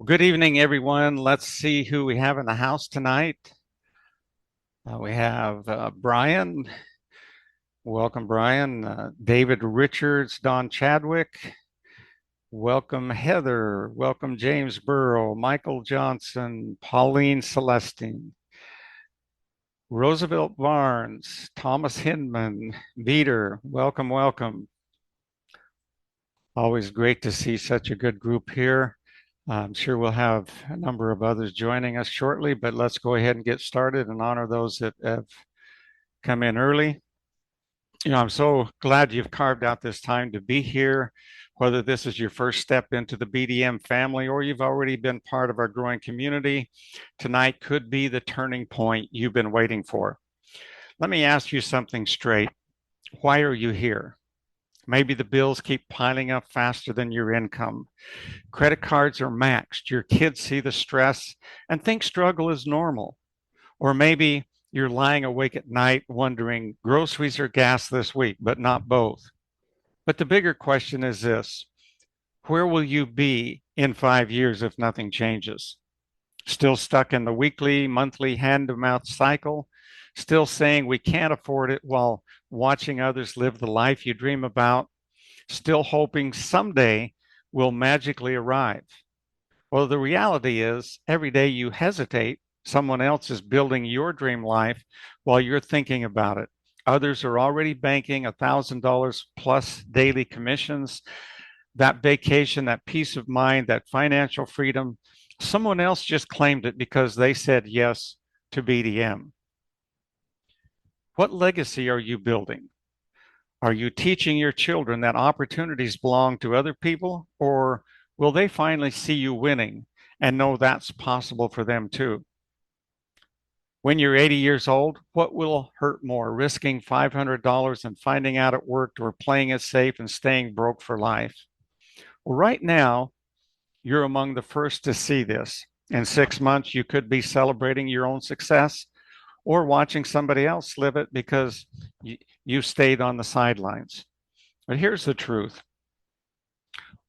Good evening, everyone. Let's see who we have in the house tonight. We have Brian. Welcome, Brian. David Richards, Don Chadwick. Welcome, Heather. Welcome, James Burrow, Michael Johnson, Pauline Celestine, Roosevelt Barnes, Thomas Hinman, Veeder. Welcome, welcome. Always great to see such a good group here. I'm sure we'll have a number of others joining us shortly, but let's go ahead and get started and honor those that have come in early. I'm so glad you've carved out this time to be here, whether this is your first step into the BDM family or you've already been part of our growing community. Tonight could be the turning point you've been waiting for. Let me ask you something straight. Why are you here? Maybe the bills keep piling up faster than your income. Credit cards are maxed. Your kids see the stress and think struggle is normal. Or maybe you're lying awake at night wondering groceries or gas this week, but not both. But the bigger question is this: where will you be in 5 years if nothing changes? Still stuck in the weekly, monthly hand-to-mouth cycle? Still saying we can't afford it while watching others live the life you dream about? Still hoping someday will magically arrive? Well, the reality is every day you hesitate, someone else is building your dream life while you're thinking about it. Others are already banking $1,000 plus daily commissions, that vacation, that peace of mind, that financial freedom. Someone else just claimed it because they said yes to BDM. What legacy are you building? Are you teaching your children that opportunities belong to other people, or will they finally see you winning and know that's possible for them too? When you're 80 years old, what will hurt more, risking $500 and finding out it worked, or playing it safe and staying broke for life? Well, right now, you're among the first to see this. In 6 months, you could be celebrating your own success or watching somebody else live it because you stayed on the sidelines. But here's the truth.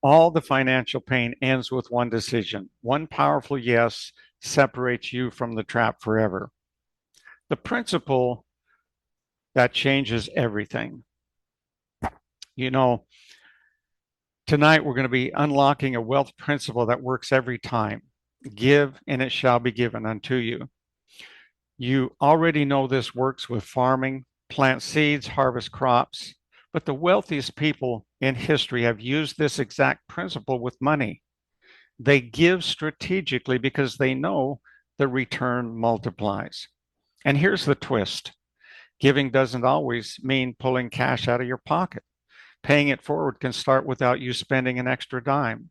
All the financial pain ends with one decision. One powerful yes separates you from the trap forever. The principle that changes everything. Tonight we're going to be unlocking a wealth principle that works every time. Give and it shall be given unto you. You already know this works with farming, plant seeds, harvest crops, but the wealthiest people in history have used this exact principle with money. They give strategically because they know the return multiplies. And here's the twist. Giving doesn't always mean pulling cash out of your pocket. Paying it forward can start without you spending an extra dime.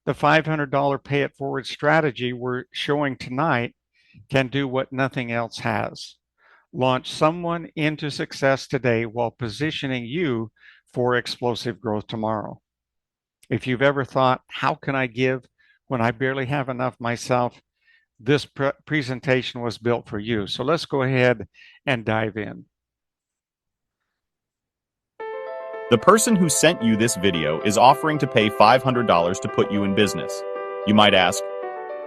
The $500 pay it forward strategy we're showing tonight can do what nothing else has. Launch someone into success today while positioning you for explosive growth tomorrow. If you've ever thought, how can I give when I barely have enough myself? This presentation was built for you. So let's go ahead and dive in. The person who sent you this video is offering to pay $500 to put you in business. You might ask,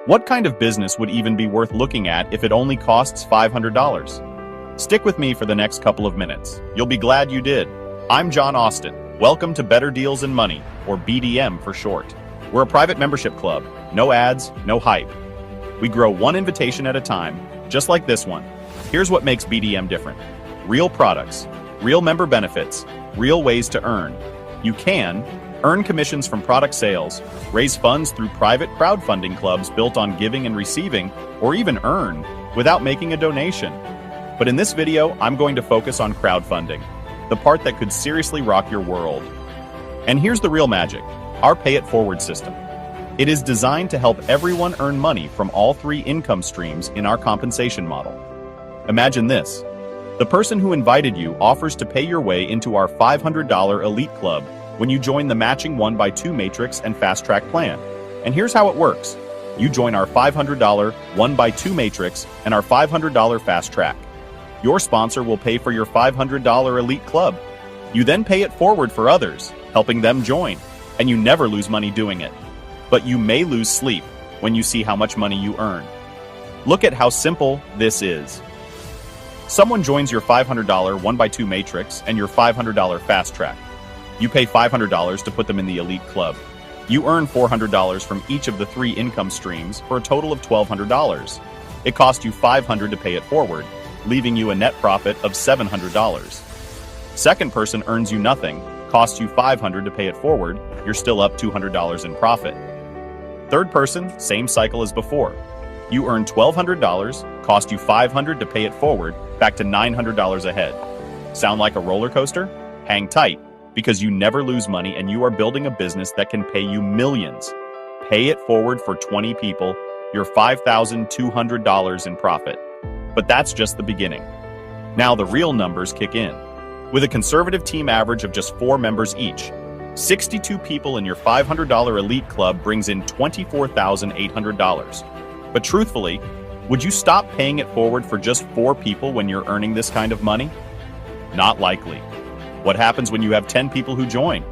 what kind of business would even be worth looking at if it only costs $500? Stick with me for the next couple of minutes. You'll be glad you did. I'm John Austin. Welcome to Better Deals in Money, or BDM for short. We're a private membership club. No ads, no hype. We grow one invitation at a time, just like this one. Here's what makes BDM different. Real products, real member benefits, real ways to earn. You can earn commissions from product sales, raise funds through private crowdfunding clubs built on giving and receiving, or even earn without making a donation. But in this video, I'm going to focus on crowdfunding, the part that could seriously rock your world. And here's the real magic, our Pay It Forward system. It is designed to help everyone earn money from all three income streams in our compensation model. Imagine this. The person who invited you offers to pay your way into our $500 Elite Club when you join the matching 1x2 matrix and fast track plan. And here's how it works. You join our $500 1x2 matrix and our $500 fast track. Your sponsor will pay for your $500 Elite Club. You then pay it forward for others, helping them join, and you never lose money doing it. but you may lose sleep when you see how much money you earn. Look at how simple this is. Someone joins your $500 1x2 matrix and your $500 fast track. You pay $500 to put them in the elite club. You earn $400 from each of the 3 income streams for a total of $1,200. It cost you $500 to pay it forward, leaving you a net profit of $700. Second person earns you nothing, costs you $500 to pay it forward, you're still up $200 in profit. Third person, same cycle as before. You earn $1,200, cost you $500 to pay it forward, back to $900 ahead. Sound like a roller coaster? Hang tight, because you never lose money and you are building a business that can pay you millions. Pay it forward for 20 people, you're $5,200 in profit. But that's just the beginning. Now the real numbers kick in. With a conservative team average of just 4 members each, 62 people in your $500 elite club brings in $24,800. But truthfully, would you stop paying it forward for just 4 people when you're earning this kind of money? Not likely. What happens when you have 10 people who join?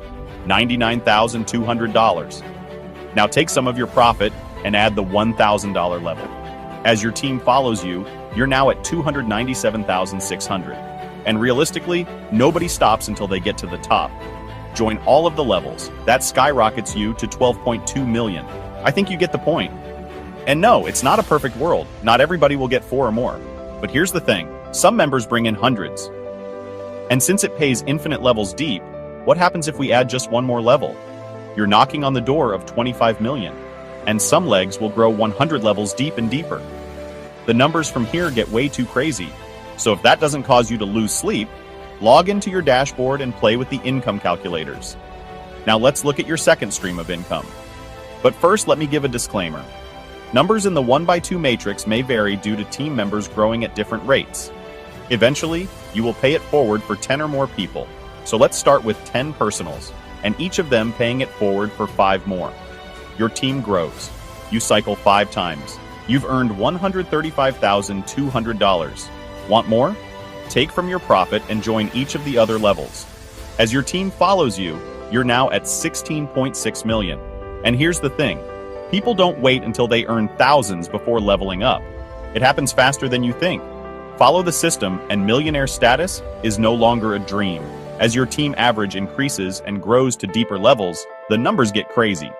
$99,200. Now take some of your profit and add the $1,000 level. As your team follows you, you're now at $297,600. And realistically, nobody stops until they get to the top. Join all of the levels. That skyrockets you to $12.2 million. I think you get the point. And no, it's not a perfect world. Not everybody will get 4 or more. But here's the thing. Some members bring in hundreds. And since it pays infinite levels deep, what happens if we add just one more level? You're knocking on the door of 25 million. And some legs will grow 100 levels deep and deeper. The numbers from here get way too crazy. So if that doesn't cause you to lose sleep, log into your dashboard and play with the income calculators. Now let's look at your second stream of income. But first, let me give a disclaimer. Numbers in the 1x2 matrix may vary due to team members growing at different rates. Eventually, you will pay it forward for 10 or more people. So let's start with 10 personals, and each of them paying it forward for 5 more. Your team grows. You cycle 5 times. You've earned $135,200. Want more? Take from your profit and join each of the other levels. As your team follows you, you're now at 16.6 million. And here's the thing. People don't wait until they earn thousands before leveling up. It happens faster than you think. Follow the system and millionaire status is no longer a dream. As your team average increases and grows to deeper levels, the numbers get crazy.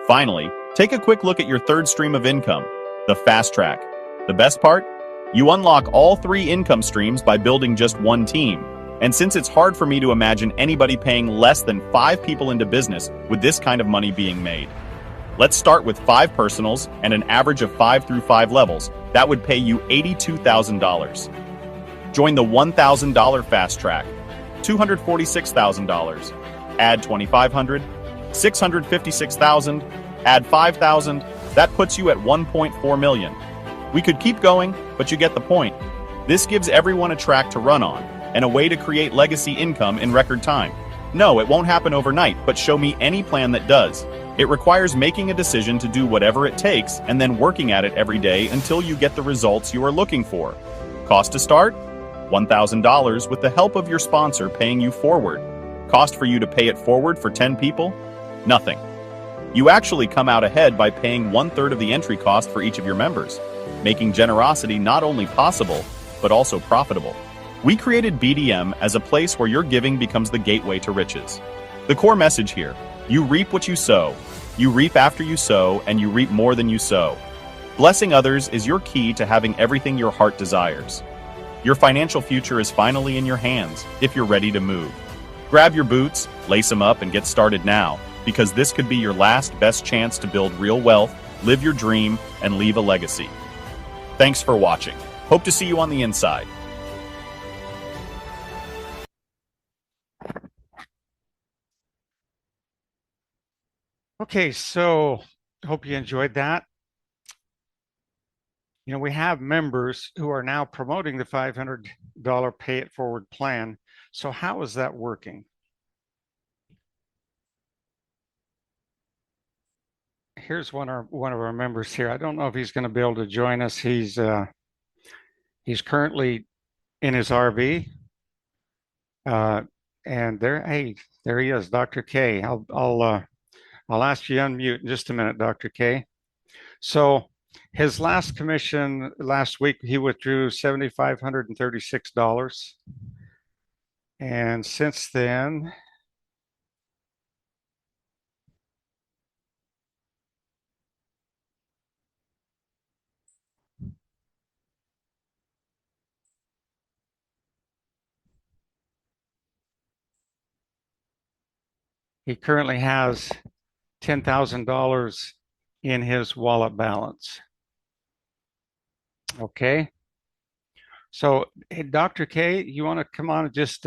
Finally, take a quick look at your third stream of income, the fast track. The best part? You unlock all 3 income streams by building just one team. And since it's hard for me to imagine anybody paying less than 5 people into business with this kind of money being made. Let's start with 5 personals and an average of 5 through 5 levels. That would pay you $82,000. Join the $1,000 fast track, $246,000. Add $2,500, $656,000, add $5,000. That puts you at $1.4 million. We could keep going, but you get the point. This gives everyone a track to run on and a way to create legacy income in record time. No, it won't happen overnight, but show me any plan that does. It requires making a decision to do whatever it takes and then working at it every day until you get the results you are looking for. Cost to start? $1,000 with the help of your sponsor paying you forward. Cost for you to pay it forward for 10 people? Nothing. You actually come out ahead by paying 1/3 of the entry cost for each of your members, making generosity not only possible, but also profitable. We created BDM as a place where your giving becomes the gateway to riches. The core message here, you reap what you sow. You reap after you sow, and you reap more than you sow. Blessing others is your key to having everything your heart desires. Your financial future is finally in your hands, if you're ready to move. Grab your boots, lace them up, and get started now, because this could be your last best chance to build real wealth, live your dream, and leave a legacy. Thanks for watching. Hope to see you on the inside. Okay, so hope you enjoyed that. You know, we have members who are now promoting the $500 pay it forward plan. So how is that working? Here's one of our members here. I don't know if he's going to be able to join us. He's currently in his RV. And there he is, Dr. K. I'll I'll ask you to unmute in just a minute, Dr. K. So his last commission last week, he withdrew $7,536. And since then, he currently has $10,000 in his wallet balance. Okay. So, hey, Dr. K, you want to come on and just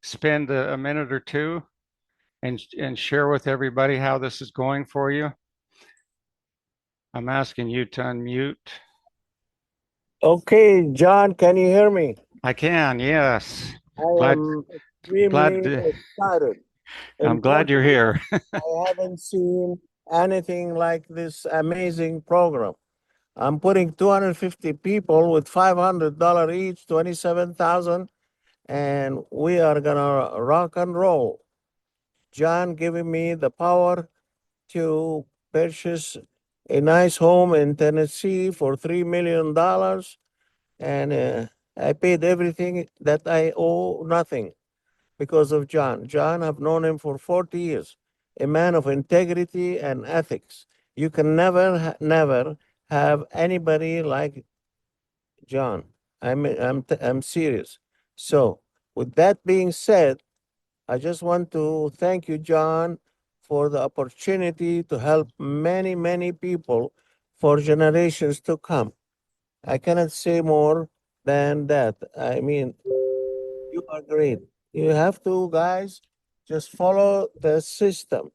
spend a minute or two and share with everybody how this is going for you? I'm asking you to unmute. Okay, John, can you hear me? I can, yes. I Glad, am glad, extremely excited. I'm glad you're here. I haven't seen anything like this amazing program. I'm putting 250 people with $500 each, 27,000, and we are gonna rock and roll. John giving me the power to purchase a nice home in Tennessee for $3 million, and I paid everything that I owe nothing because of John. John, I've known him for 40 years, a man of integrity and ethics. You can never have anybody like John. I'm serious. So, with that being said, I just want to thank you, John, for the opportunity to help many people for generations to come. I cannot say more than that. I mean, you are great. You have to, guys, just follow the system.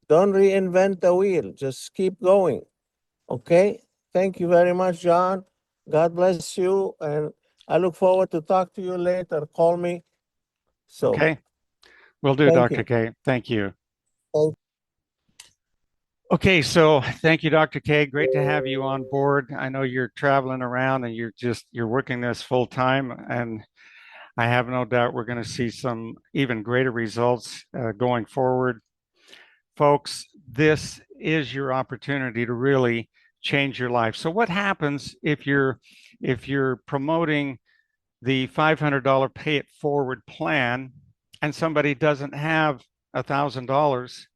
Don't reinvent the wheel. Just keep going. Okay? Thank you very much, John. God bless you. And I look forward to talk to you later. Call me. So, Okay, will do, thank Dr. you. K. Thank you. Thank Okay, so thank you, Dr. K. Great to have you on board. I know you're traveling around and you're working this full time, and I have no doubt we're going to see some even greater results going forward. Folks, this is your opportunity to really change your life. So what happens if you're promoting the $500 pay it forward plan and somebody doesn't have $1,000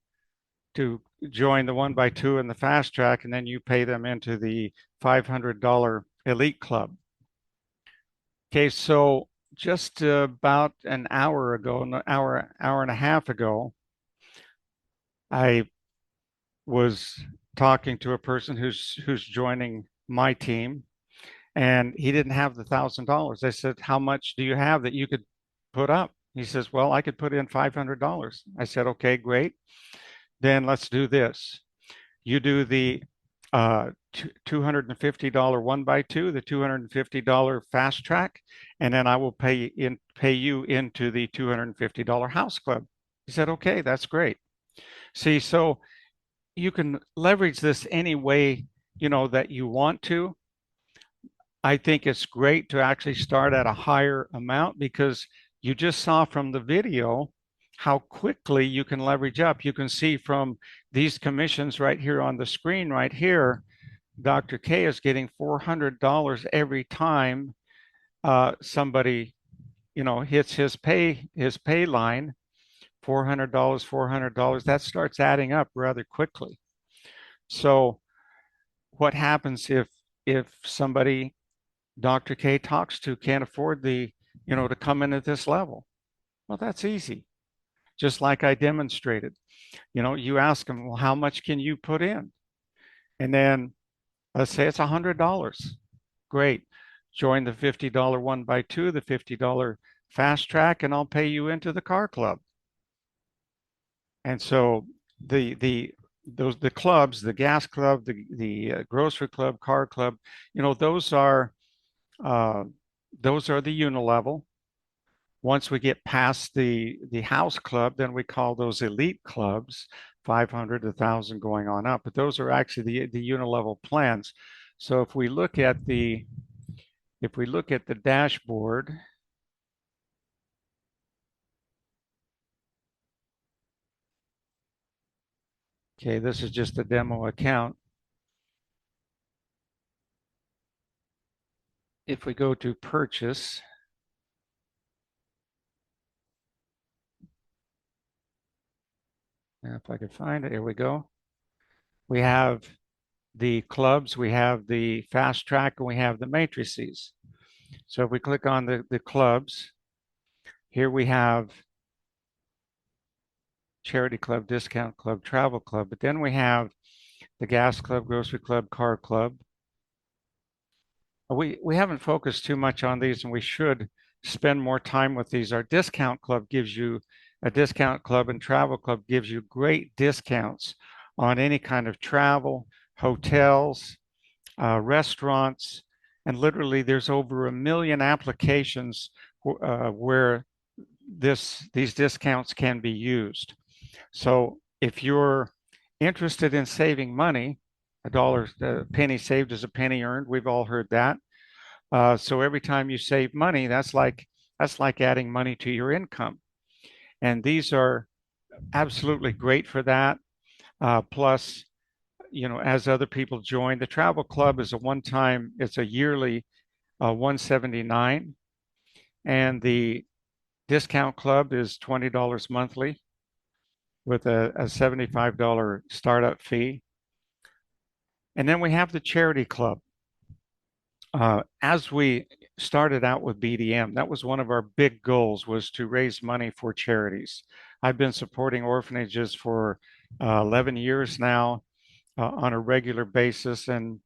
to join the 1x2 and the fast track, and then you pay them into the $500 elite club? Okay, so just about an hour ago, an hour and a half ago, I was talking to a person who's joining my team, and he didn't have the $1,000. I said, "How much do you have that you could put up?" He says, "Well, I could put in $500." I said, "Okay, great. Then let's do this. You do the $250 1x2, the $250 fast track, and then I will pay you into the $250 house club." He said, "Okay, that's great." See, so you can leverage this any way, that you want to. I think it's great to actually start at a higher amount because you just saw from the video how quickly you can leverage up. You can see from these commissions right here on the screen right here, Dr. K is getting $400 every time somebody, hits his pay line. $400, $400, that starts adding up rather quickly. So what happens if somebody Dr. K talks to can't afford to come in at this level? Well, that's easy. Just like I demonstrated, you ask them, well, how much can you put in? And then let's say it's $100. Great. Join the $50 1x2, the $50 fast track, and I'll pay you into the car club. And so the clubs, the gas club, the grocery club, car club, those are the unilevel. Once we get past the house club, then we call those elite clubs, 500, 1,000 going on up. But those are actually the unilevel plans. So if we look at the dashboard, Okay, this is just a demo account. If we go to purchase, if I could find it, here we go. We have the clubs, we have the fast track, and we have the matrices. So if we click on the clubs, here we have charity club, discount club, travel club, but then we have the gas club, grocery club, car club. We haven't focused too much on these, and we should spend more time with these. Our discount club gives you a discount club, and travel club gives you great discounts on any kind of travel, hotels, restaurants, and literally there's over 1 million applications where these discounts can be used. So if you're interested in saving money, a penny saved is a penny earned. We've all heard that. So every time you save money, that's like adding money to your income. And these are absolutely great for that. Plus, as other people join, the travel club is it's a yearly 179, and the discount club is $20 monthly with a $75 startup fee. And then we have the charity club. As we started out with BDM, that was one of our big goals, was to raise money for charities. I've been supporting orphanages for 11 years now on a regular basis, and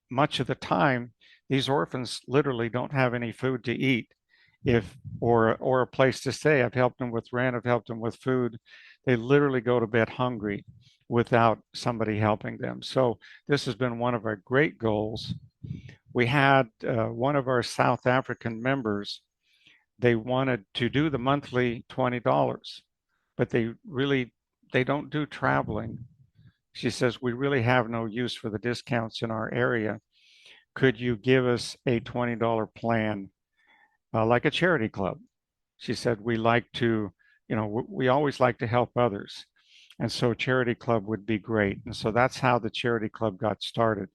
much of the time, these orphans literally don't have any food to eat, or a place to stay. I've helped them with rent. I've helped them with food. They literally go to bed hungry without somebody helping them. So this has been one of our great goals. We had one of our South African members. They wanted to do the monthly $20, but they don't do traveling. She says, we really have no use for the discounts in our area. Could you give us a $20 plan, like a charity club? She said, we always like to help others. And so charity club would be great. And so that's how the charity club got started.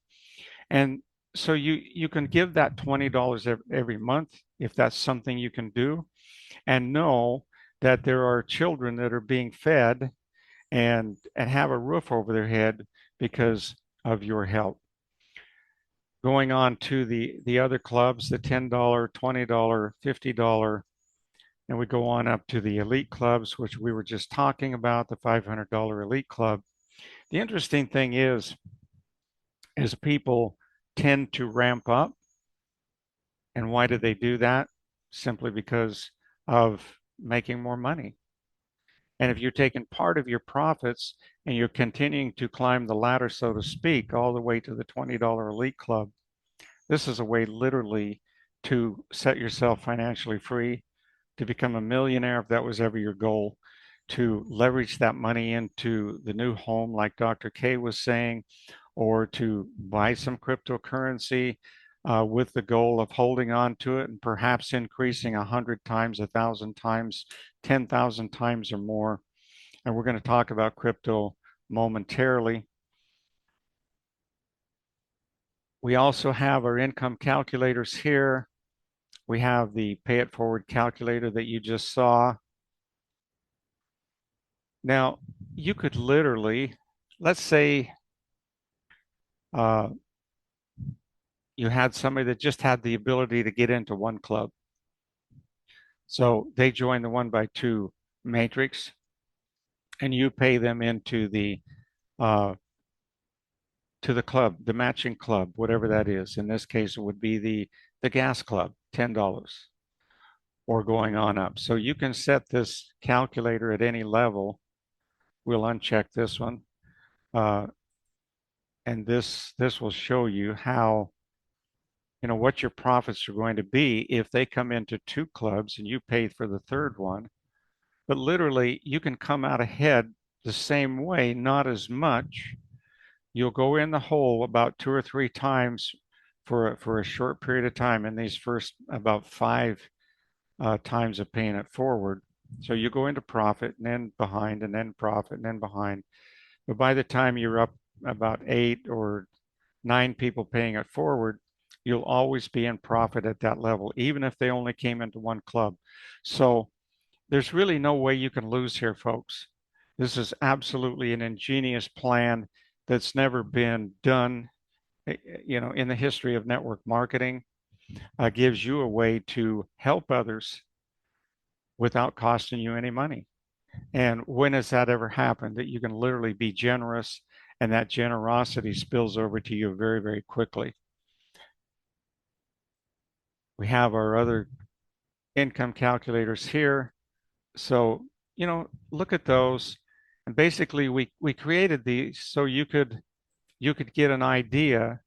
And so you can give that $20 every month if that's something you can do, and know that there are children that are being fed and have a roof over their head because of your help. Going on to the other clubs, the $10, $20, $50, and we go on up to the elite clubs, which we were just talking about, the $500 elite club. The interesting thing is people tend to ramp up. And why do they do that? Simply because of making more money. And if you're taking part of your profits and you're continuing to climb the ladder, so to speak, all the way to the $20 elite club, this is a way literally to set yourself financially free, to become a millionaire if that was ever your goal, to leverage that money into the new home, like Dr. K was saying, or to buy some cryptocurrency with the goal of holding on to it and perhaps increasing 100 times, 1,000 times, 10,000 times or more. And we're going to talk about crypto momentarily. We also have our income calculators here. We have the pay it forward calculator that you just saw. Now, you could literally, let's say you had somebody that just had the ability to get into one club. So they join the 1x2 matrix, and you pay them into the to the club, the matching club, whatever that is. In this case, it would be the gas club, $10, or going on up. So you can set this calculator at any level. We'll uncheck this one. And this will show you how, what your profits are going to be if they come into two clubs and you pay for the third one. But literally, you can come out ahead the same way, not as much. You'll go in the hole about 2 or 3 times for a short period of time in these first about 5 times of paying it forward. So you go into profit and then behind and then profit and then behind. But by the time you're up about 8 or 9 people paying it forward, you'll always be in profit at that level, even if they only came into one club. So there's really no way you can lose here, folks. This is absolutely an ingenious plan that's never been done, in the history of network marketing. Gives you a way to help others without costing you any money. And when has that ever happened that you can literally be generous and that generosity spills over to you very, very quickly? We have our other income calculators here. So, look at those. And basically we created these so you could get an idea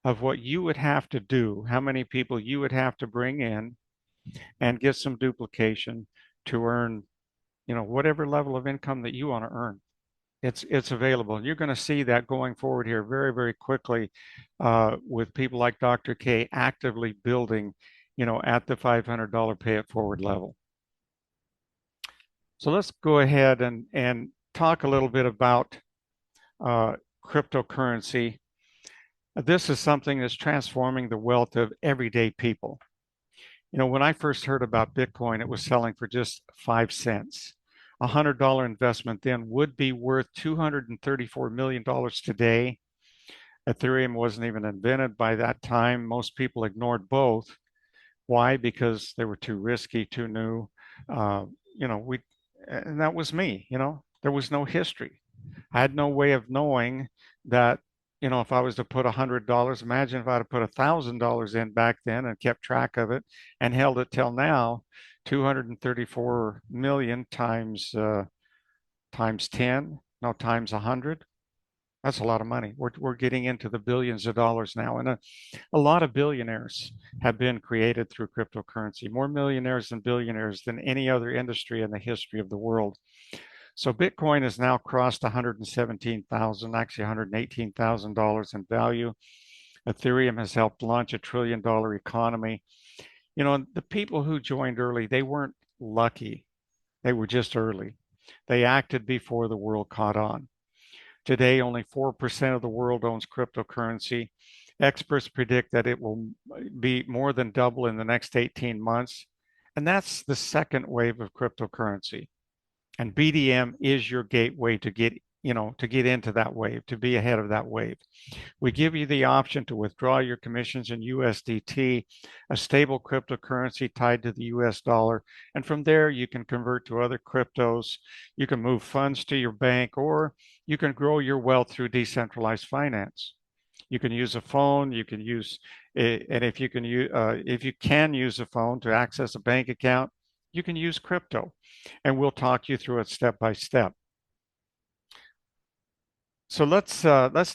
of what you would have to do, how many people you would have to bring in and get some duplication to earn, whatever level of income that you want to earn. It's available. You're going to see that going forward here very, very quickly with people like Dr. K actively building, at the $500 pay it forward level. So let's go ahead and talk a little bit about cryptocurrency. This is something that's transforming the wealth of everyday people. When I first heard about Bitcoin, it was selling for just 5 cents. $100 investment then would be worth $234 million today. Ethereum wasn't even invented by that time. Most people ignored both. Why? Because they were too risky, too new. And that was me. There was no history. I had no way of knowing that, if I was to put $100, imagine if I'd have put $1,000 in back then and kept track of it and held it till now, 234 million times 10, no, times 100. That's a lot of money. We're getting into the billions of dollars now. And a lot of billionaires have been created through cryptocurrency, more millionaires than billionaires than any other industry in the history of the world. So Bitcoin has now crossed 117,000, actually $118,000 in value. Ethereum has helped launch a $1 trillion economy. The people who joined early, they weren't lucky. They were just early. They acted before the world caught on. Today, only 4% of the world owns cryptocurrency. Experts predict that it will be more than double in the next 18 months. And that's the second wave of cryptocurrency. And BDM is your gateway to get into that wave, to be ahead of that wave. We give you the option to withdraw your commissions in USDT, a stable cryptocurrency tied to the US dollar. And from there, you can convert to other cryptos. You can move funds to your bank, or you can grow your wealth through decentralized finance. You can use a phone. You can use, and if you can use a phone to access a bank account, you can use crypto, and we'll talk you through it step by step. So let's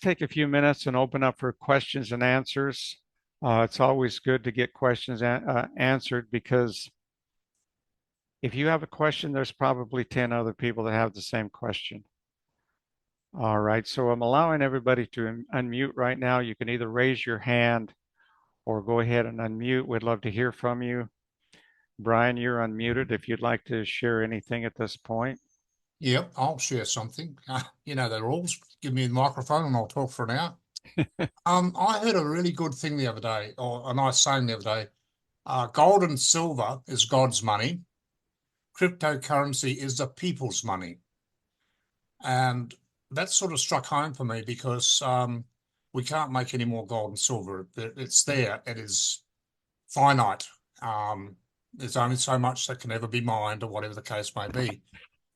take a few minutes and open up for questions and answers. It's always good to get questions answered, because if you have a question, there's probably 10 other people that have the same question. All right, so I'm allowing everybody to unmute right now. You can either raise your hand or go ahead and unmute. We'd love to hear from you. Brian, you're unmuted if you'd like to share anything at this point. Yep, I'll share something. The rules. Give me the microphone and I'll talk for an hour. I heard a really good thing the other day, or a nice saying the other day. Gold and silver is God's money. Cryptocurrency is the people's money. And that sort of struck home for me, because we can't make any more gold and silver. It's there. It is finite. There's only so much that can ever be mined, or whatever the case may be.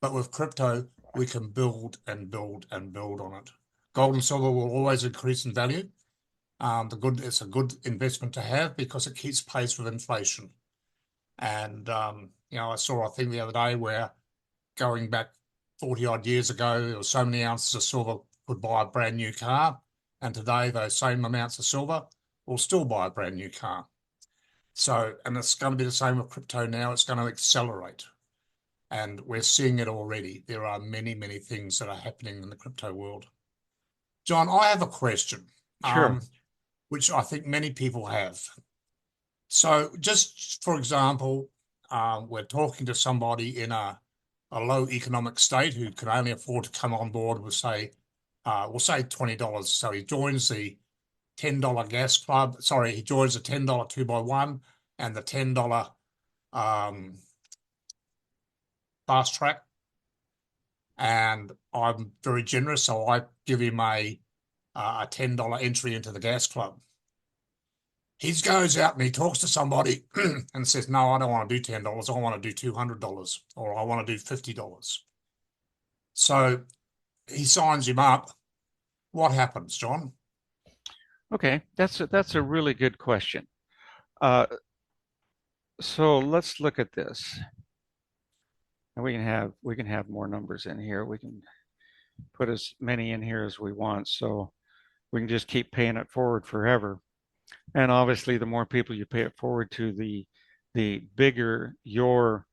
But with crypto, we can build and build and build on it. Gold and silver will always increase in value. It's a good investment to have, because it keeps pace with inflation. And I saw a thing the other day where, going back 40 odd years ago, there were so many ounces of silver could buy a brand new car, and today those same amounts of silver will still buy a brand new car. So, and it's going to be the same with crypto now. It's going to accelerate. And we're seeing it already. There are many, many things that are happening in the crypto world. John, I have a question, Sure. which I think many people have. So just for example, we're talking to somebody in a low economic state who can only afford to come on board with, say, we'll say $20. So he joins the $10 gas club. Sorry, he joins the $10 2x1 and the $10 fast track. And I'm very generous, so I give him a $10 entry into the gas club. He goes out and he talks to somebody and says, no, I don't want to do $10. I want to do $200 or I want to do $50. So he signs him up. What happens, John? Okay, that's a really good question. So let's look at this. And we can have more numbers in here. We can put as many in here as we want. So we can just keep paying it forward forever. And obviously, the more people you pay it forward to, the bigger your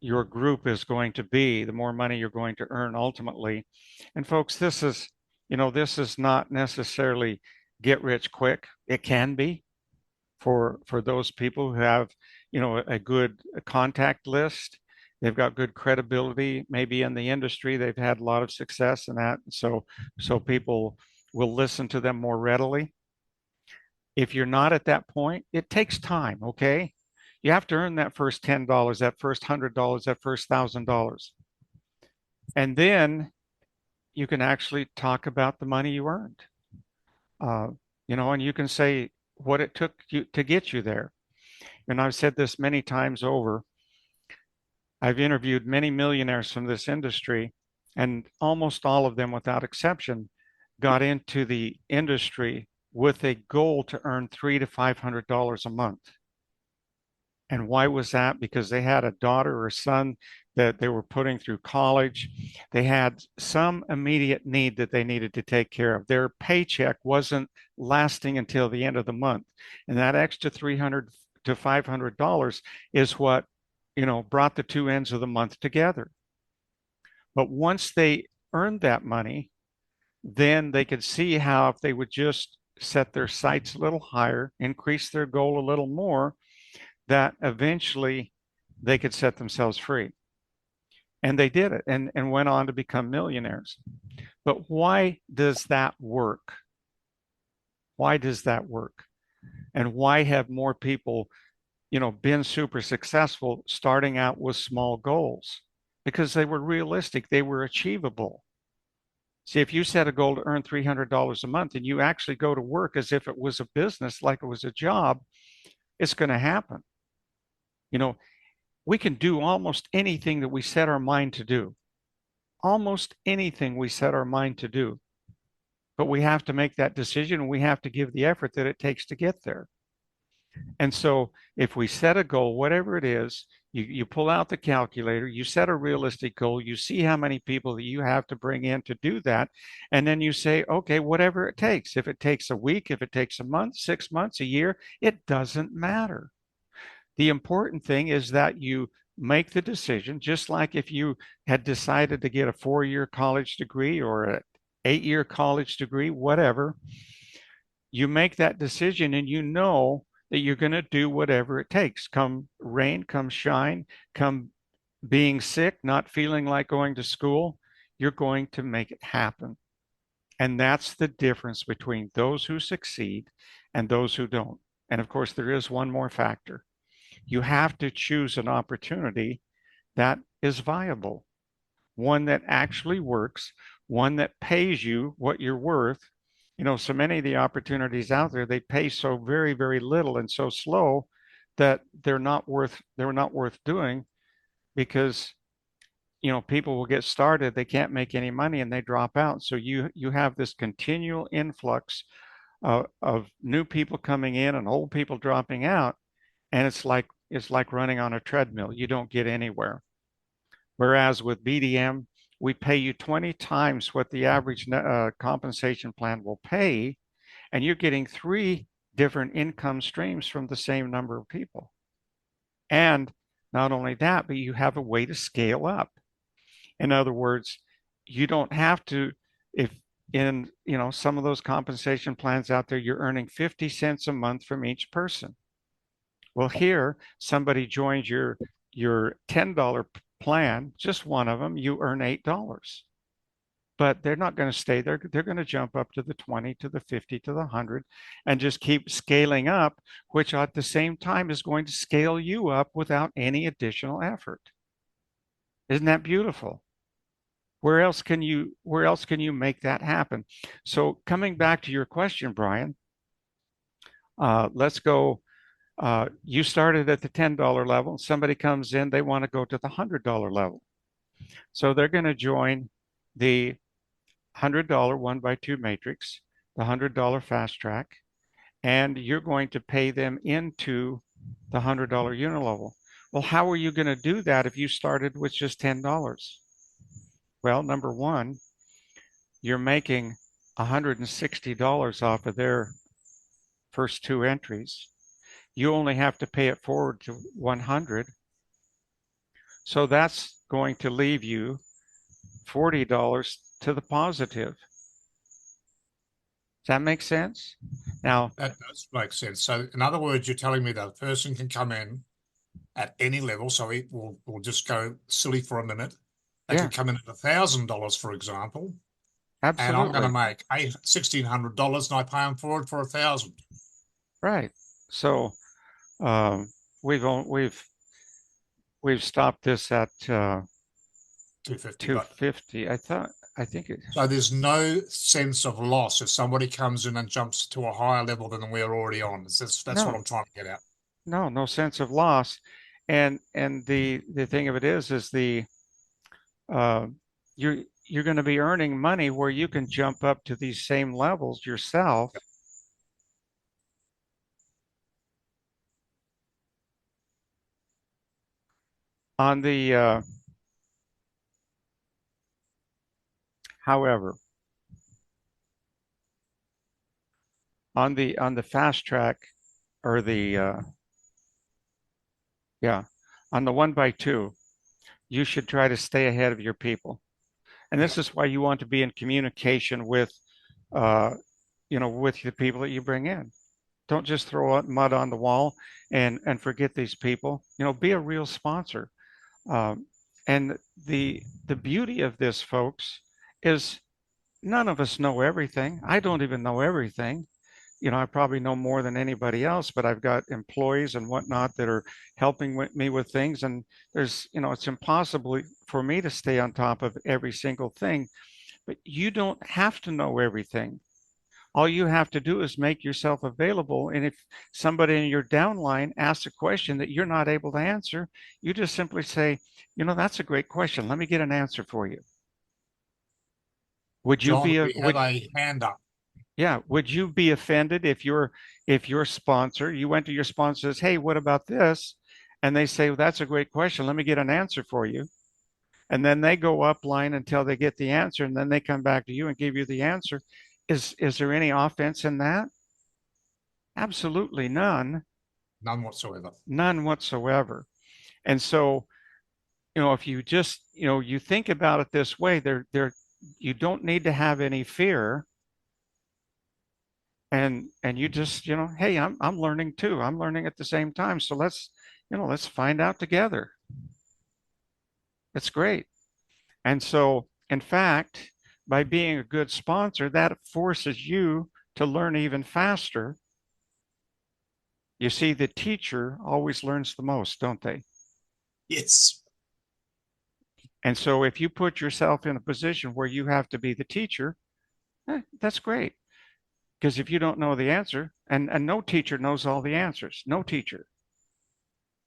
group is going to be, the more money you're going to earn ultimately. And folks, this is, this is not necessarily get rich quick. It can be for those people who have, a good contact list. They've got good credibility, maybe in the industry. They've had a lot of success in that. So people will listen to them more readily. If you're not at that point, it takes time, okay? You have to earn that first $10, that first $100, that first $1,000. And then you can actually talk about the money you earned. And you can say what it took you to get you there. And I've said this many times over. I've interviewed many millionaires from this industry, and almost all of them, without exception, got into the industry with a goal to earn $300 to $500 a month. And why was that? Because they had a daughter or son that they were putting through college. They had some immediate need that they needed to take care of. Their paycheck wasn't lasting until the end of the month. And that extra $300 to $500 is what, brought the two ends of the month together. But once they earned that money, then they could see how if they would just set their sights a little higher, increase their goal a little more, that eventually they could set themselves free. And they did it and went on to become millionaires. But why does that work? Why does that work? And why have more people, been super successful starting out with small goals? Because they were realistic, they were achievable. See, if you set a goal to earn $300 a month and you actually go to work as if it was a business, like it was a job, it's going to happen. We can do almost anything that we set our mind to do. Almost anything we set our mind to do. But we have to make that decision and we have to give the effort that it takes to get there. And so if we set a goal, whatever it is, you pull out the calculator, you set a realistic goal, you see how many people that you have to bring in to do that. And then you say, okay, whatever it takes. If it takes a week, if it takes a month, 6 months, a year, it doesn't matter. The important thing is that you make the decision, just like if you had decided to get a 4-year college degree or an 8-year college degree, whatever, you make that decision and you know that you're going to do whatever it takes. Come rain, come shine, come being sick, not feeling like going to school, you're going to make it happen. And that's the difference between those who succeed and those who don't. And of course, there is one more factor. You have to choose an opportunity that is viable, one that actually works, one that pays you what you're worth. So many of the opportunities out there, they pay so very, very little and so slow that they're not worth doing because, people will get started, they can't make any money and they drop out. So you have this continual influx of new people coming in and old people dropping out. And it's like running on a treadmill. You don't get anywhere. Whereas with BDM, we pay you 20 times what the average compensation plan will pay, and you're getting 3 different income streams from the same number of people. And not only that, but you have a way to scale up. In other words, you don't have to, if in some of those compensation plans out there, you're earning 50 cents a month from each person. Well, here, somebody joins your $10 plan, just one of them, you earn $8. but they're not going to stay there. They're going to jump up to the 20, to the 50, to the 100, and just keep scaling up, which at the same time is going to scale you up without any additional effort. Isn't that beautiful? Where else can you make that happen? So coming back to your question, Brian, let's go. You started at the $10 level. Somebody comes in, they want to go to the $100 level. So they're going to join the $100 1x2 matrix, the $100 fast track, and you're going to pay them into the $100 unilevel. Well, how are you going to do that if you started with just $10? Well, number one, you're making $160 off of their first two entries. You only have to pay it forward to 100. So that's going to leave you $40 to the positive. Does that make sense? Now, That does make sense. So, in other words, you're telling me that a person can come in at any level. So we'll just go silly for a minute. They yeah, could come in at $1,000, for example, and I'm going to absolutely. make $1,600, and I pay them for it for $1,000. Right. So um, we've we've stopped this at 250. But 250. I think it. so there's no sense of loss if somebody comes in and jumps to a higher level than we're already on. That's what No, I'm trying to get at. no sense of loss. And the thing of it is the uh, you're going to be earning money where you can jump up to these same levels yourself. On the however, on the fast track or the yeah, on the 1x2, you should try to stay ahead of your people. And Yeah. this is why you want to be in communication with uh, with the people that you bring in. Don't just throw mud on the wall and forget these people. Be a real sponsor. Um, and the beauty of this, folks, is none of us know everything. I don't even know everything. I probably know more than anybody else, but I've got employees and whatnot that are helping me with things. And it's impossible for me to stay on top of every single thing, but you don't have to know everything. All you have to do is make yourself available. And if somebody in your downline asks a question that you're not able to answer, you just simply say, that's a great question. Let me get an answer for you. Would you John, be a we have would a hand up. Yeah, would you be offended if your sponsor, you went to your sponsor and says, "Hey, what about this?" And they say, well, "That's a great question. Let me get an answer for you." And then they go up line until they get the answer, and then they come back to you and give you the answer. Is there any offense in that? Absolutely none. None whatsoever. None whatsoever. And so, if you just, you think about it this way, you don't need to have any fear. And you just, hey, I'm learning too. I'm learning at the same time. So let's find out together. It's great. And so, in fact, by being a good sponsor, that forces you to learn even faster. You see, the teacher always learns the most, don't they? Yes. And so if you put yourself in a position where you have to be the teacher, that's great. Because if you don't know the answer, and no teacher knows all the answers, no teacher,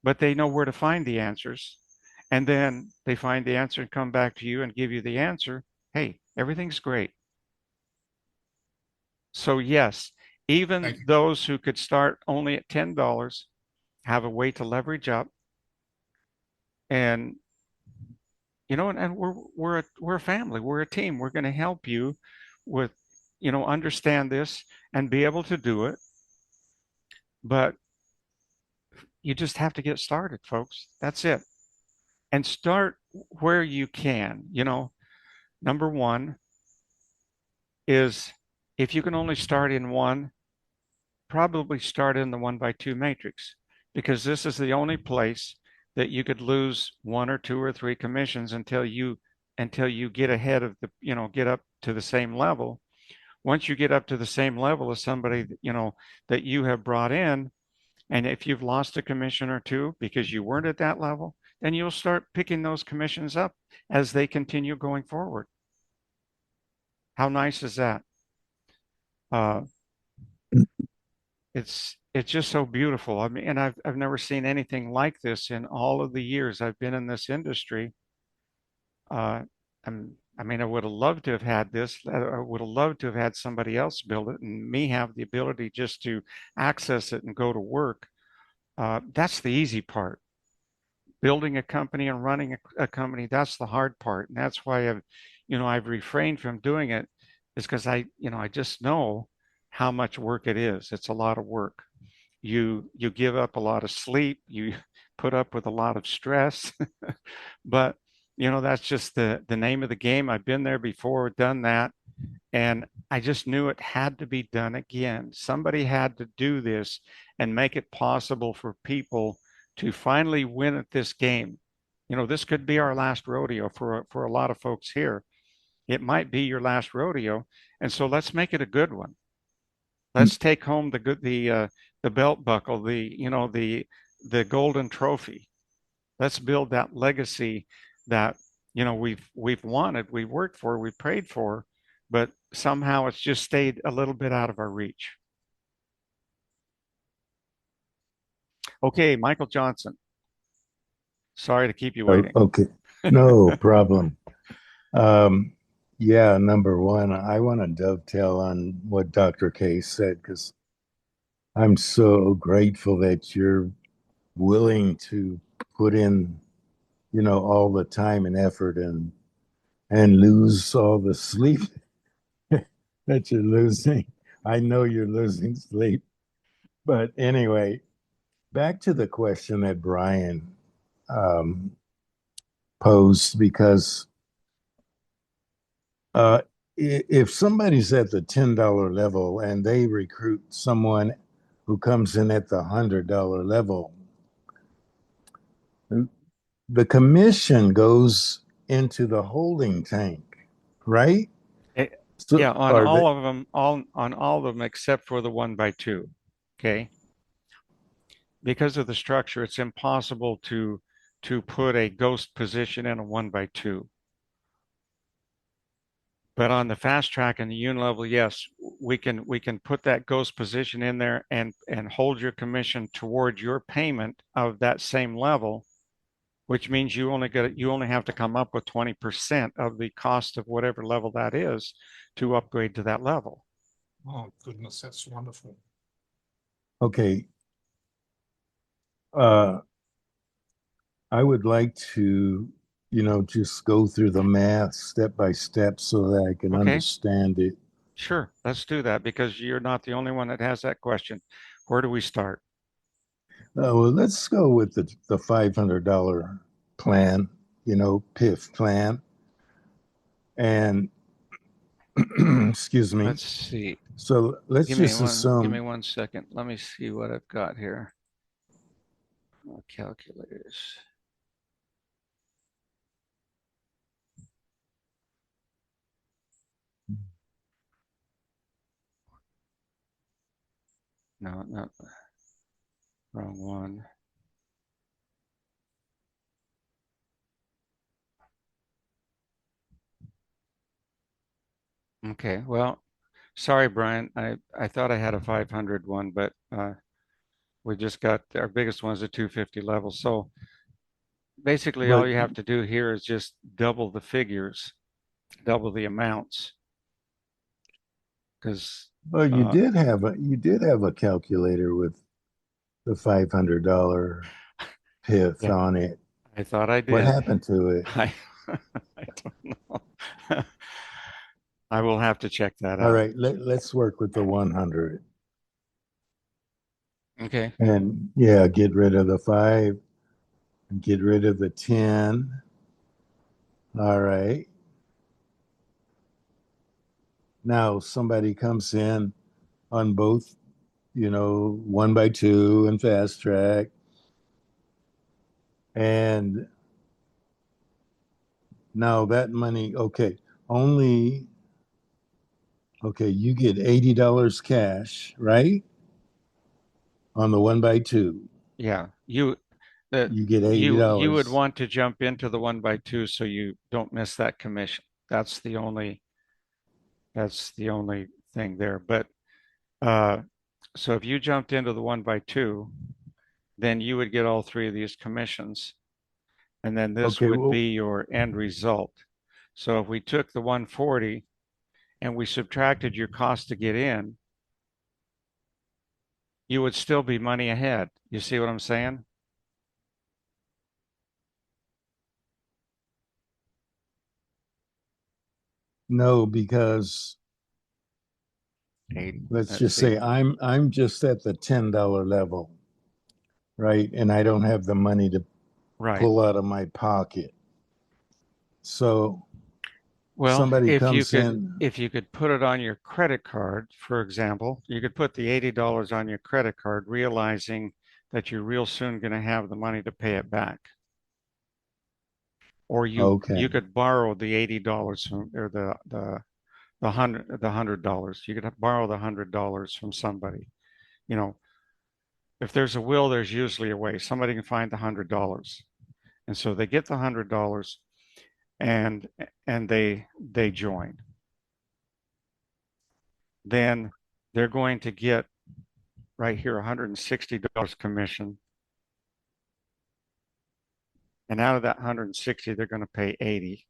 but they know where to find the answers. And then they find the answer and come back to you and give you the answer. Hey, everything's great. So yes, even those who could start only at $10 have a way to leverage up. And and we're a family, we're a team. We're going to help you with understand this and be able to do it. But you just have to get started, folks. That's it. And start where you can. Number one is if you can only start in one, probably start in the 1x2 matrix, because this is the only place that you could lose 1 or 2 or 3 commissions until you until you get ahead of the, get up to the same level. Once you get up to the same level as somebody, that you have brought in, and if you've lost a commission or two because you weren't at that level, then you'll start picking those commissions up as they continue going forward. How nice is that? Uh, it's just so beautiful. I mean, and I've never seen anything like this in all of the years I've been in this industry. I mean, I would have loved to have had this. I would have loved to have had somebody else build it and me have the ability just to access it and go to work. That's the easy part. Building a company and running a company, that's the hard part. And that's why I've refrained from doing it, is because I just know how much work it is. It's a lot of work. You give up a lot of sleep, you put up with a lot of stress, but that's just the name of the game. I've been there before, done that, and I just knew it had to be done again. Somebody had to do this and make it possible for people to finally win at this game. This could be our last rodeo for a lot of folks here. It might be your last rodeo, and so let's make it a good one. Let's take home the belt buckle, the golden trophy. Let's build that legacy that we've wanted, we've worked for, we've prayed for, but somehow it's just stayed a little bit out of our reach. Okay, Michael Johnson. Sorry to keep you waiting. Okay, no problem. Yeah, number one, I want to dovetail on what Dr. K said because I'm so grateful that you're willing to put in, all the time and effort and lose all the sleep that you're losing. I know you're losing sleep. But anyway, back to the question that Brian um, posed, because if somebody's at the $10 level and they recruit someone who comes in at the $100 level, the commission goes into the holding tank, right? So Yeah, on are all the of them, on all of them except for the 1x2. Okay. Because of the structure, it's impossible to put a ghost position in a 1x2. But on the fast track and the unilevel, yes, we can put that ghost position in there and hold your commission toward your payment of that same level, which means you only have to come up with 20% of the cost of whatever level that is to upgrade to that level. Oh, goodness, that's wonderful. okay. Uh, I would like to, just go through the math step by step so that I can Okay, understand it. sure, let's do that because you're not the only one that has that question. Where do we start? Well, let's go with the $500 plan, PIF plan. And excuse me. Let's see. So let's Give me just give me assume, 1 second. Let me see what I've got here. Calculators. No, not wrong one. Okay, well, sorry, Brian. I thought I had a 500 one, but we just got our biggest one's a 250 level. So basically, all but you have to do here is just double the figures, double the amounts, because well, uh, you did have a calculator with the $500 PIF yeah, on it. I thought I What did. happened to it? I I don't know. I will have to check that All out. right, let's work with the 100. Okay. And yeah, get rid of the 5 and get rid of the 10. All right. Now somebody comes in on both, 1x2 and fast track. And Now that money, okay, only okay, you get $80 cash, right? On the 1x2. Yeah, that You get eighty you would dollars. want to jump into the 1x2 so you don't miss that commission. That's the only thing there. But uh, so if you jumped into the 1x2, then you would get all three of these commissions, and then this Okay, would well, be your end result. So if we took the 140 and we subtracted your cost to get in, you would still be money ahead. You see what I'm saying? no, because 80. let's Let's just see. say I'm just at the $10 level, right? And I don't have the money to Right. pull out of my pocket. So Well, somebody if you comes could in, if you could put it on your credit card, for example, you could put the $80 on your credit card, realizing that you're real soon going to have the money to pay it back. Or you okay. could borrow the $80 from or the $100. You could borrow the $100 from somebody. You know, if there's a will, there's usually a way. Somebody can find the $100. And so they get the $100 and they join. Then they're going to get right here $160 commission. And out of that 160, they're going to pay 80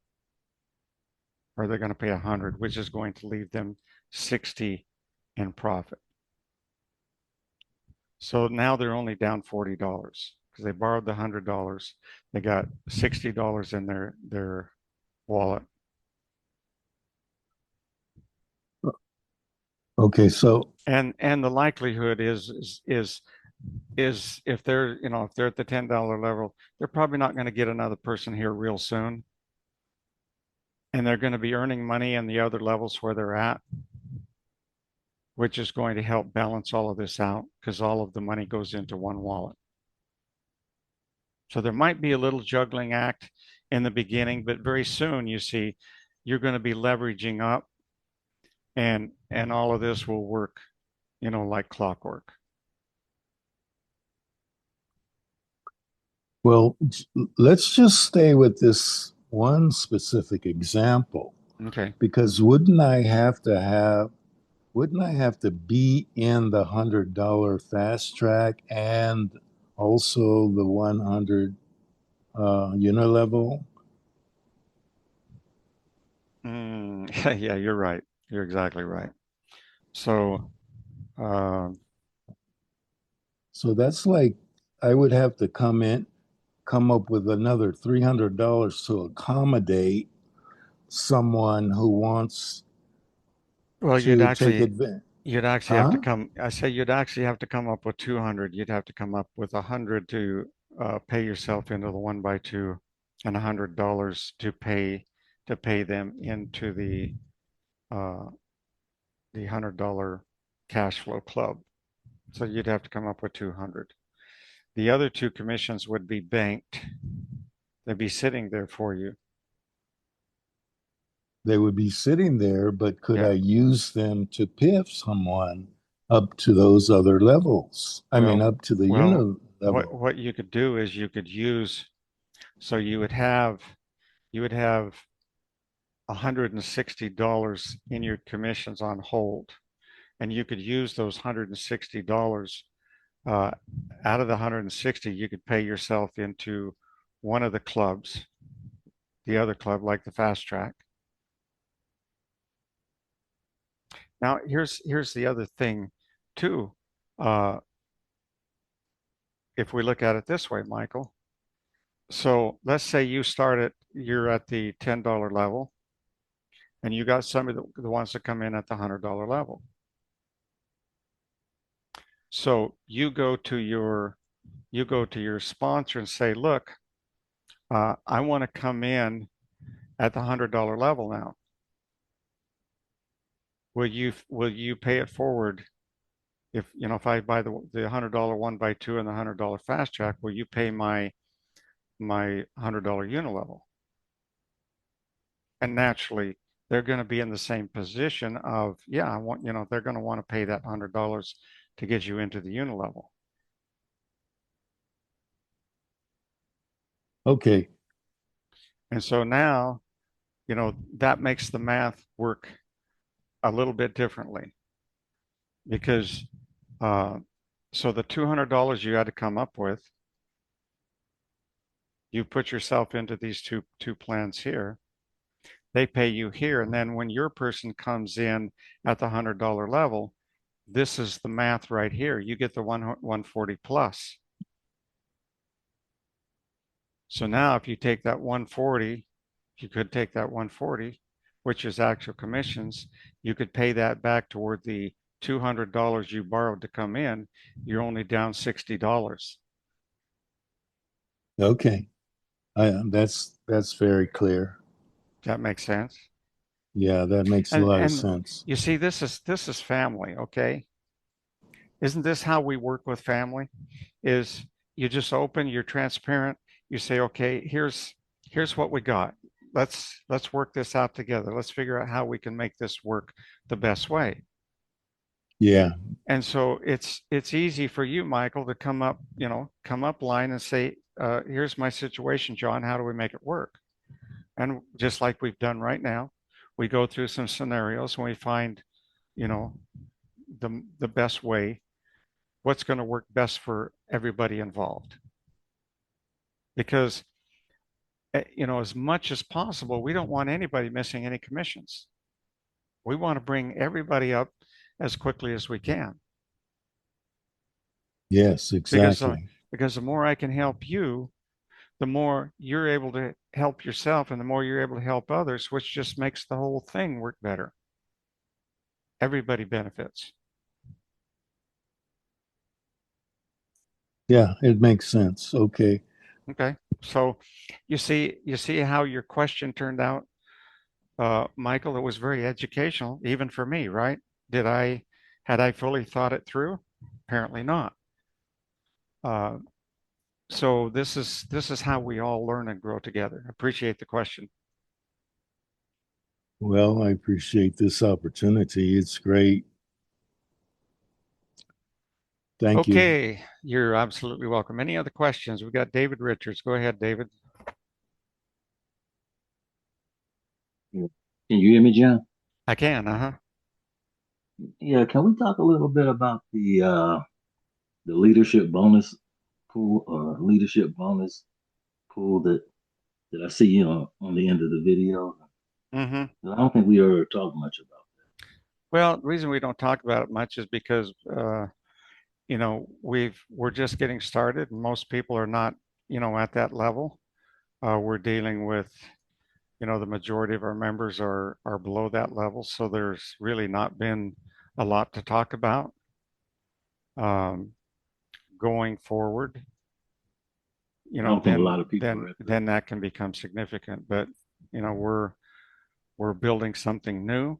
or they're going to pay 100, which is going to leave them 60 in profit. So now they're only down $40 because they borrowed the $100. They got $60 in their wallet. Okay, so And the likelihood is if they're if they're at the $10 level, they're probably not going to get another person here real soon. And they're going to be earning money in the other levels where they're at, which is going to help balance all of this out because all of the money goes into one wallet. So there might be a little juggling act in the beginning, but very soon you see you're going to be leveraging up and all of this will work, like clockwork. well, let's just stay with this one specific example Okay. because wouldn't I have to be in the $100 fast track and also the 100 unilevel? Yeah, you're right. You're exactly right. So, uh, So that's like I would have to come up with another $300 to accommodate someone who wants well, you'd to take actually advantage. you'd actually have to Huh? come. I say you'd actually have to come up with 200. You'd have to come up with 100 to pay yourself into the 1x2, and $100 to pay them into uh, the $100 cash flow club. So you'd have to come up with 200. The other two commissions would be banked. They'd be sitting there for you. They would be sitting there, but could Yeah. I use them to piff someone up to those other levels? I mean, Well, up to the well, uni what level. what you could do is you could use so you would have $160 in your commissions on hold, and you could use those $160 uh, out of the 160. You could pay yourself into one of the clubs, the other club, like the fast track. Now, here's the other thing, too. Uh, if we look at it this way, Michael. So let's say you're at the $10 level, and you got somebody that wants to come in at the $100 level. So you go to your sponsor and say, look, I want to come in at the $100 level now. Will you pay it forward? If I buy the $100 1x2 and the $100 fast track, will you pay my $100 unilevel? And naturally, they're going to be in the same position of, yeah, I want, they're going to want to pay that $100 to get you into the unilevel. Okay. And so now, that makes the math work a little bit differently because so the $200 you had to come up with, you put yourself into these two plans here. They pay you here, and then when your person comes in at the $100 level, this is the math right here. You get the 140 plus. So now if you take that 140, you could take that 140, which is actual commissions, you could pay that back toward the $200 you borrowed to come in. You're only down $60. Okay. That's very clear. Does that make sense? Yeah, that makes a And lot of and sense. you see, this is family, okay? Isn't this how we work with family? Is you just open, you're transparent, you say, okay, here's what we got. Let's work this out together. Let's figure out how we can make this work the best way. Yeah. And so it's easy for you, Michael, to come up line and say, here's my situation, John. How do we make it work? And just like we've done right now, we go through some scenarios and we find, you know, the best way, what's going to work best for everybody involved. Because as much as possible, we don't want anybody missing any commissions. We want to bring everybody up as quickly as we can. Yes, exactly. Because the more I can help you, the more you're able to help yourself and the more you're able to help others, which just makes the whole thing work better. Everybody benefits. Yeah, it makes sense. Okay. Okay. So you see how your question turned out, Michael. It was very educational, even for me, right? Had I fully thought it through? Apparently not. Uh, so this is how we all learn and grow together. Appreciate the question. Well, I appreciate this opportunity. It's great. Thank you. Okay, you're absolutely welcome. Any other questions? We've got David Richards. Go ahead, David. Can you hear me, John? I can, uh-huh. Yeah, can we talk a little bit about the leadership bonus pool or leadership bonus pool that I see on the end of the video? Mm-hmm. I don't think we ever talked much about Well, the reason we don't talk about it much is because we're just getting started and most people are not, at that level. We're dealing with, the majority of our members are below that level, so there's really not been a lot to talk about um, going forward. that. I don't think a lot of people are at Then that can become significant. But we're building something new.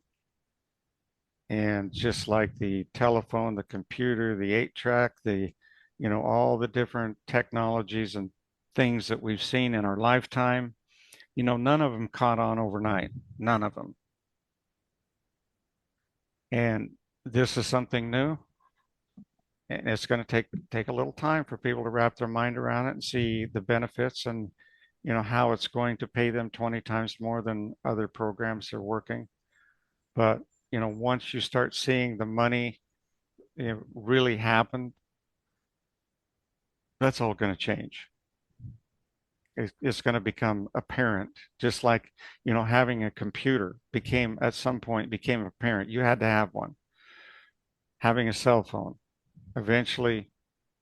And just like the telephone, the computer, the 8-track, all the different technologies and things that we've seen in our lifetime, none of them caught on overnight. None of them. And this is something new. And it's going to take a little time for people to wrap their mind around it and see the benefits and, how it's going to pay them 20 times more than other programs they're working. But, once you start seeing the money really happen, that's all going to change. It's going to become apparent, just like, having a computer at some point became apparent. You had to have one. Having a cell phone, eventually,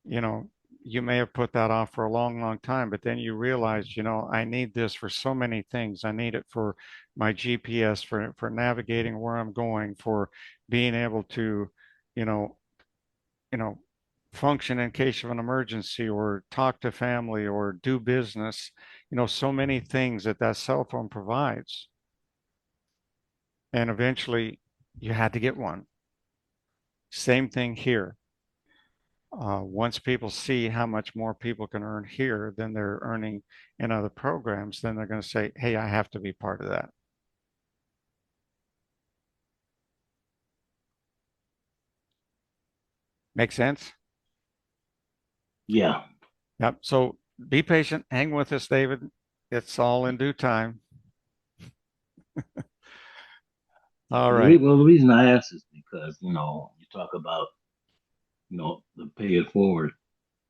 you may have put that off for a long, long time, but then you realize, I need this for so many things. I need it for my GPS, for navigating where I'm going, for being able to, you know, function in case of an emergency or talk to family or do business, so many things that cell phone provides. And eventually you had to get one. Same thing here. Once people see how much more people can earn here than they're earning in other programs, then they're going to say, hey, I have to be part of that. Make sense? Yeah. Yep. So be patient. Hang with us, David. It's all in due time. All right. Well, the reason I ask is because, you talk about, the pay it forward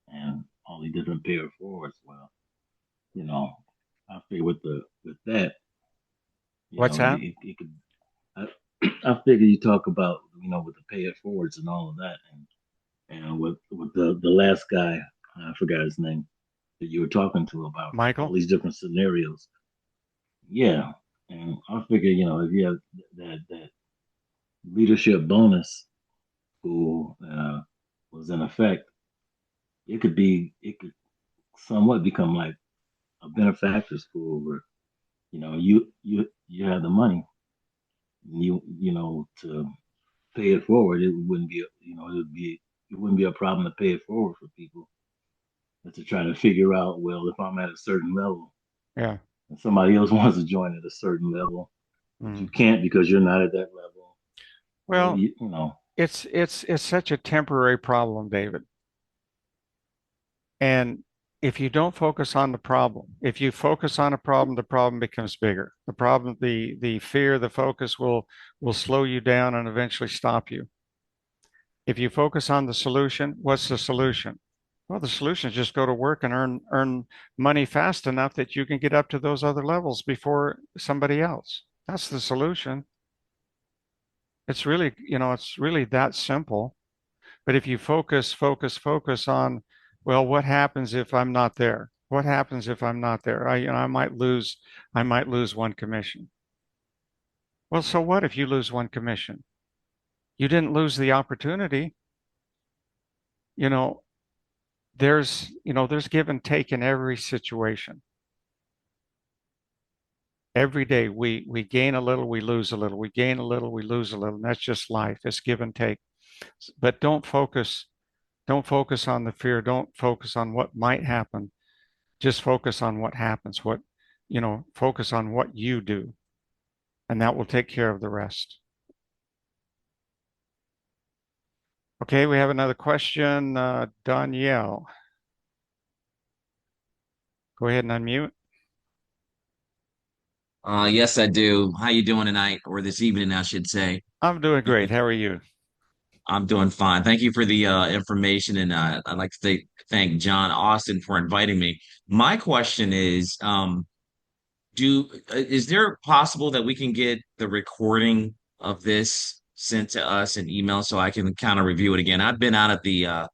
and all the different pay it forwards. Well, you know, I figure with that, What's that? it could. I, I figure you talk about, with the pay it forwards and all of that, and with the last guy, I forgot his name that you were talking to about all Michael? these different scenarios. Yeah, and I figure, if you have that leadership bonus who was in effect, it could somewhat become like a benefactors pool where you have the money, to pay it forward. It wouldn't be it wouldn't be a problem to pay it forward for people, but to try to figure out, well, if I'm at a certain level Yeah. and somebody else wants to join at a certain level, but you Mm. can't because you're not at that level. Well, Well, it's such a temporary problem, David. And if you don't focus on the problem, if you focus on a problem, the problem becomes bigger. The problem, the fear, the focus will slow you down and eventually stop you. If you focus on the solution, what's the solution? Well, the solution is just go to work and earn money fast enough that you can get up to those other levels before somebody else. That's the solution. It's really that simple. But if you focus on, well, what happens if I'm not there? What happens if I'm not there? I might lose one commission. Well, so what if you lose one commission? You didn't lose the opportunity. You know, there's give and take in every situation. Every day we gain a little, we lose a little. We gain a little, we lose a little. And that's just life. It's give and take. But don't focus on the fear. Don't focus on what might happen. Just focus on what happens. Focus on what you do, and that will take care of the rest. Okay, we have another question. Danielle, go ahead and unmute. Yes, I do. How you doing tonight, or this evening, I should say? I'm doing great. How are you? I'm doing fine. Thank you for the information, and I'd like to thank John Austin for inviting me. My question is, is there possible that we can get the recording of this sent to us in email so I can kind of review it again? I've been out of the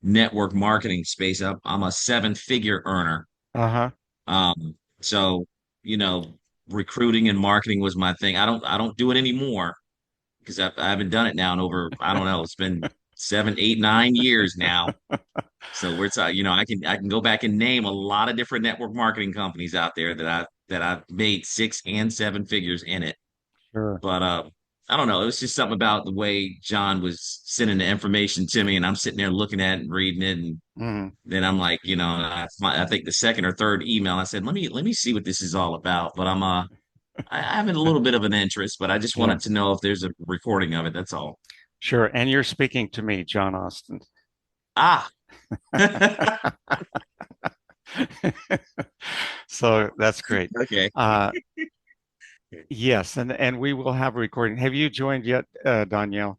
network marketing space. I'm a seven-figure earner. Uh-huh. So, you know, recruiting and marketing was my thing. I don't do it anymore because I haven't done it now in over, I don't know, it's been 7, 8, 9 years now. So we're talking, I can go back and name a lot of different network marketing companies out there that I've made 6 and 7 figures in it. Sure. But I don't know. It was just something about the way John was sending the information to me, and I'm sitting there looking at it and reading it, and Mm, then I'm like, I think the second or third email, I said, let me see what this is all about. But I have a little bit of an interest, but I just yeah, wanted to know if there's a recording of it. That's all. sure. And you're speaking to me, John Austin. Ah, So that's great. okay. Uh, yes, and we will have a recording. Have you joined yet, Danielle?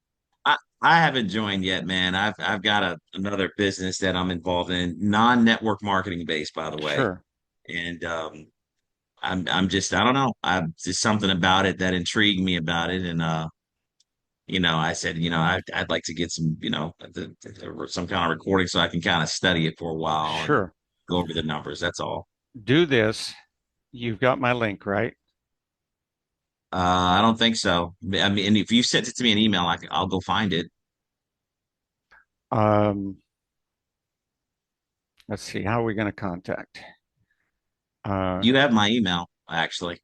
I haven't joined yet, man. I've got another business that I'm involved in, non-network marketing based, by the way. Sure. And I'm just, I don't know. I'm just something about it that intrigued me about it. And I said, I'd like to get some, some kind of recording so I can kind of study it for a while and Sure. go over the numbers. That's all. Do this. You've got my link, right? I don't think so. I mean, and if you sent it to me an email, I'll go find it. Um, let's see. How are we going to contact? Uh, You have my email, actually.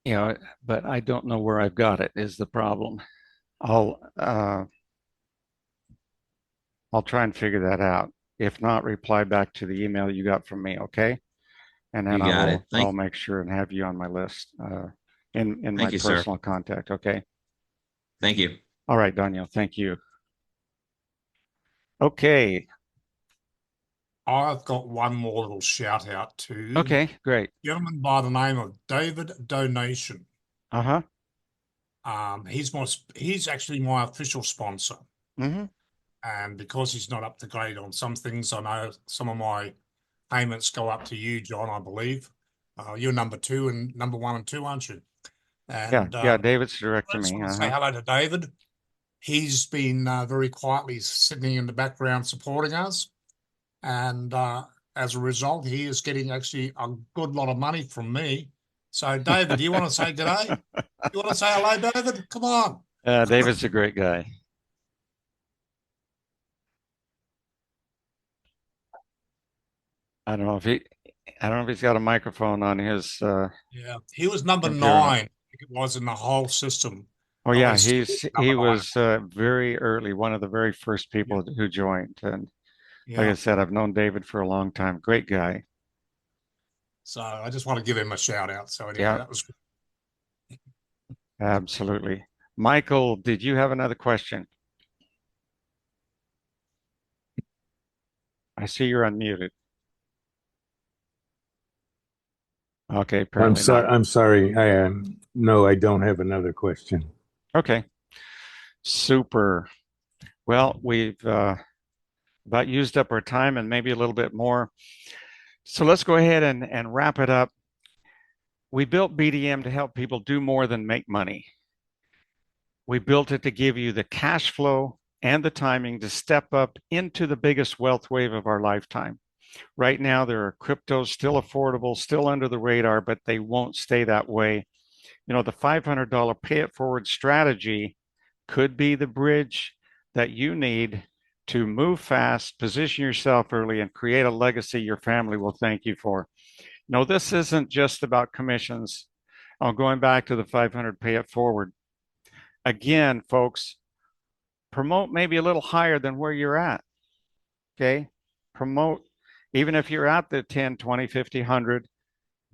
but I don't know where I've got it is the problem. I'll uh, I'll try and figure that out. If not, reply back to the email you got from me, okay? And then You got it. I'll make sure and have you on my list in my Thank you, sir. personal contact, okay? Thank you. All right, Daniel, thank you. Okay. I've got one more little shout out to Okay, great. a gentleman by the name of David Donation. Uh-huh. He's actually my official sponsor. Mm-hmm. And because he's not up to grade on some things, I know some of my payments go up to you, John, I believe. You're number 2 and number 1 and 2, aren't you? And Yeah, David's direct I to just me. want to say hello to David. He's been very quietly sitting in the background supporting us. And as a result, he is getting actually a good lot of money from me. So, David, do you want to say good day? You want to say hello, David? Come on. David's a great guy. I don't know if he's got a microphone on his Yeah, he was number computer. 9, I think it was, in the whole system. Oh yeah, He's he number 9. was very early, one of the very first people who joined. And like I Yeah. said, I've known David for a long time. Great guy. So I just want to give him a shout out. So anyway, Yeah, that was absolutely. Michael, did you have another question? I see you're unmuted. Okay, apparently not. I'm sorry. I no, I don't have another question. Okay, super. Well, we've about used up our time and maybe a little bit more. So let's go ahead and wrap it up. We built BDM to help people do more than make money. We built it to give you the cash flow and the timing to step up into the biggest wealth wave of our lifetime. Right now, there are cryptos still affordable, still under the radar, but they won't stay that way. You know, the $500 pay it forward strategy could be the bridge that you need to move fast, position yourself early, and create a legacy your family will thank you for. No, this isn't just about commissions. Going back to the 500 pay it forward. Again, folks, promote maybe a little higher than where you're at. Okay. Promote, even if you're at the 10, 20, 50, 100,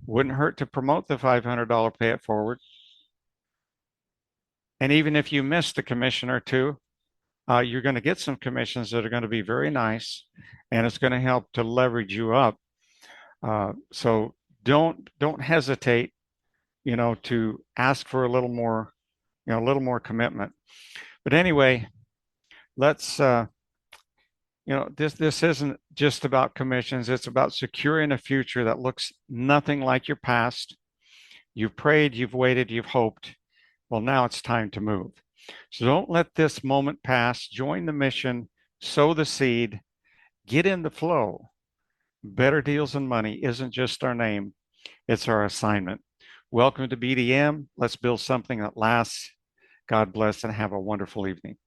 wouldn't hurt to promote the $500 pay it forward. And even if you missed a commission or two, you're going to get some commissions that are going to be very nice, and it's going to help to leverage you up. So don't hesitate, to ask for a little more, a little more commitment. But anyway, let's, this isn't just about commissions. It's about securing a future that looks nothing like your past. You've prayed, you've waited, you've hoped. Well, now it's time to move. So don't let this moment pass. Join the mission, sow the seed, get in the flow. Better Deals and Money isn't just our name, it's our assignment. Welcome to BDM. Let's build something that lasts. God bless and have a wonderful evening.